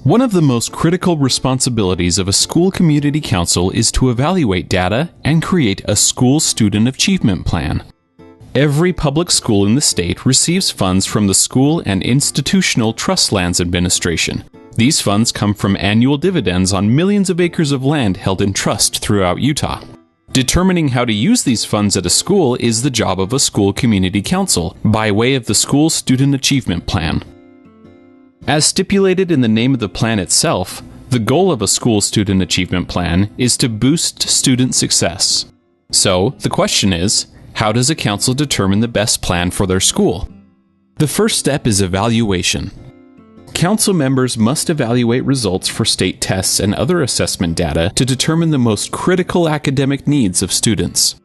One of the most critical responsibilities of a school community council is to evaluate data and create a school student achievement plan. Every public school in the state receives funds from the School and Institutional Trust Lands Administration. These funds come from annual dividends on millions of acres of land held in trust throughout Utah. Determining how to use these funds at a school is the job of a school community council by way of the school student achievement plan. As stipulated in the name of the plan itself, the goal of a school student achievement plan is to boost student success. So, the question is, how does a council determine the best plan for their school? The first step is evaluation. Council members must evaluate results for state tests and other assessment data to determine the most critical academic needs of students.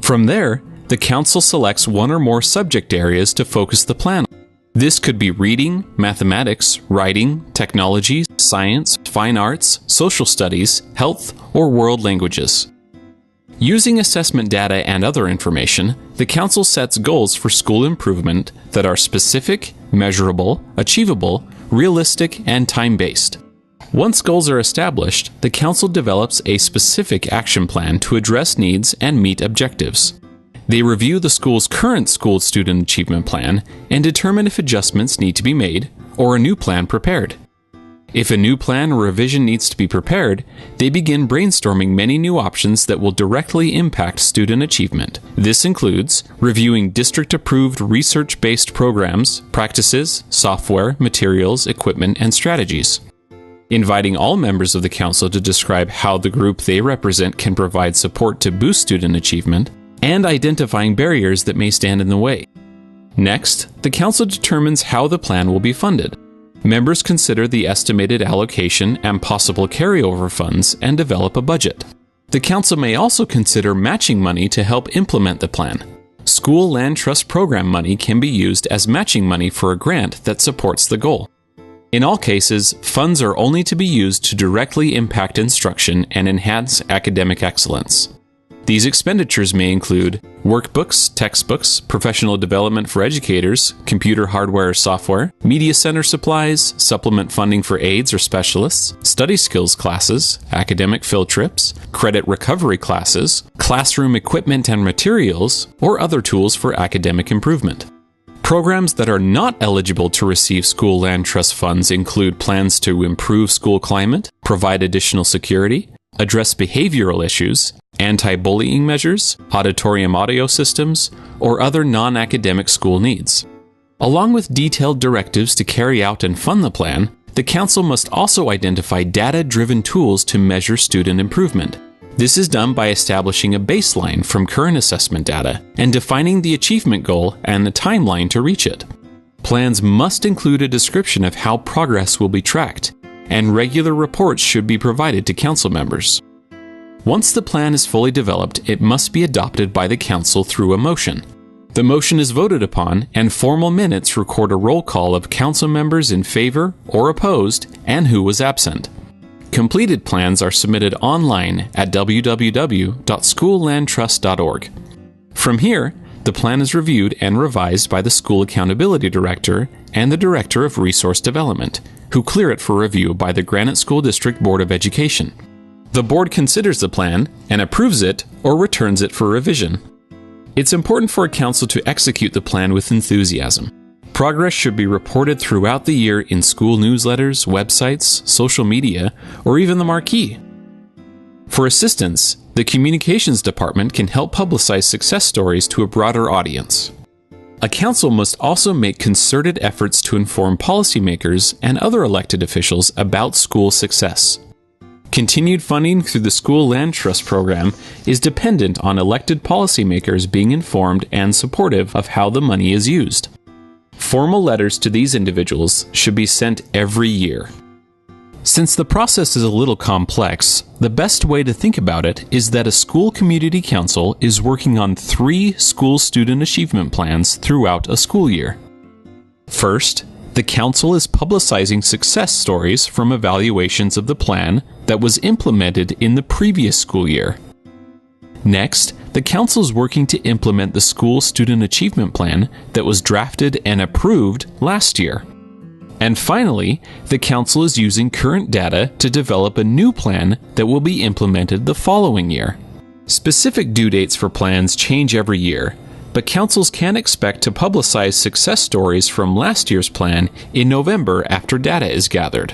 From there, the council selects one or more subject areas to focus the plan on. This could be reading, mathematics, writing, technology, science, fine arts, social studies, health, or world languages. Using assessment data and other information, the council sets goals for school improvement that are specific, measurable, achievable, realistic, and time-based. Once goals are established, the council develops a specific action plan to address needs and meet objectives. They review the school's current school student achievement plan and determine if adjustments need to be made or a new plan prepared. If a new plan or revision needs to be prepared, they begin brainstorming many new options that will directly impact student achievement. This includes reviewing district-approved research-based programs, practices, software, materials, equipment, and strategies. Inviting all members of the council to describe how the group they represent can provide support to boost student achievement, and identifying barriers that may stand in the way. Next, the council determines how the plan will be funded. Members consider the estimated allocation and possible carryover funds and develop a budget. The council may also consider matching money to help implement the plan. School Land Trust Program money can be used as matching money for a grant that supports the goal. In all cases, funds are only to be used to directly impact instruction and enhance academic excellence. These expenditures may include workbooks, textbooks, professional development for educators, computer hardware or software, media center supplies, supplement funding for aides or specialists, study skills classes, academic field trips, credit recovery classes, classroom equipment and materials, or other tools for academic improvement. Programs that are not eligible to receive School Land Trust funds include plans to improve school climate, provide additional security, address behavioral issues, anti-bullying measures, auditorium audio systems, or other non-academic school needs. Along with detailed directives to carry out and fund the plan, the council must also identify data-driven tools to measure student improvement. This is done by establishing a baseline from current assessment data and defining the achievement goal and the timeline to reach it. Plans must include a description of how progress will be tracked, and regular reports should be provided to council members. Once the plan is fully developed, it must be adopted by the council through a motion. The motion is voted upon, and formal minutes record a roll call of council members in favor or opposed and who was absent. Completed plans are submitted online at www.schoollandtrust.org. From here, the plan is reviewed and revised by the School Accountability Director and the Director of Resource Development, who clear it for review by the Granite School District Board of Education. The board considers the plan and approves it or returns it for revision. It's important for a council to execute the plan with enthusiasm. Progress should be reported throughout the year in school newsletters, websites, social media, or even the marquee. For assistance, the Communications Department can help publicize success stories to a broader audience. A council must also make concerted efforts to inform policymakers and other elected officials about school success. Continued funding through the School Land Trust Program is dependent on elected policymakers being informed and supportive of how the money is used. Formal letters to these individuals should be sent every year. Since the process is a little complex, the best way to think about it is that a school community council is working on 3 school student achievement plans throughout a school year. First, the council is publicizing success stories from evaluations of the plan that was implemented in the previous school year. Next, the council is working to implement the school student achievement plan that was drafted and approved last year. And finally, the Council is using current data to develop a new plan that will be implemented the following year. Specific due dates for plans change every year, but councils can expect to publicize success stories from last year's plan in November after data is gathered.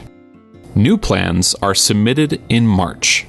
New plans are submitted in March.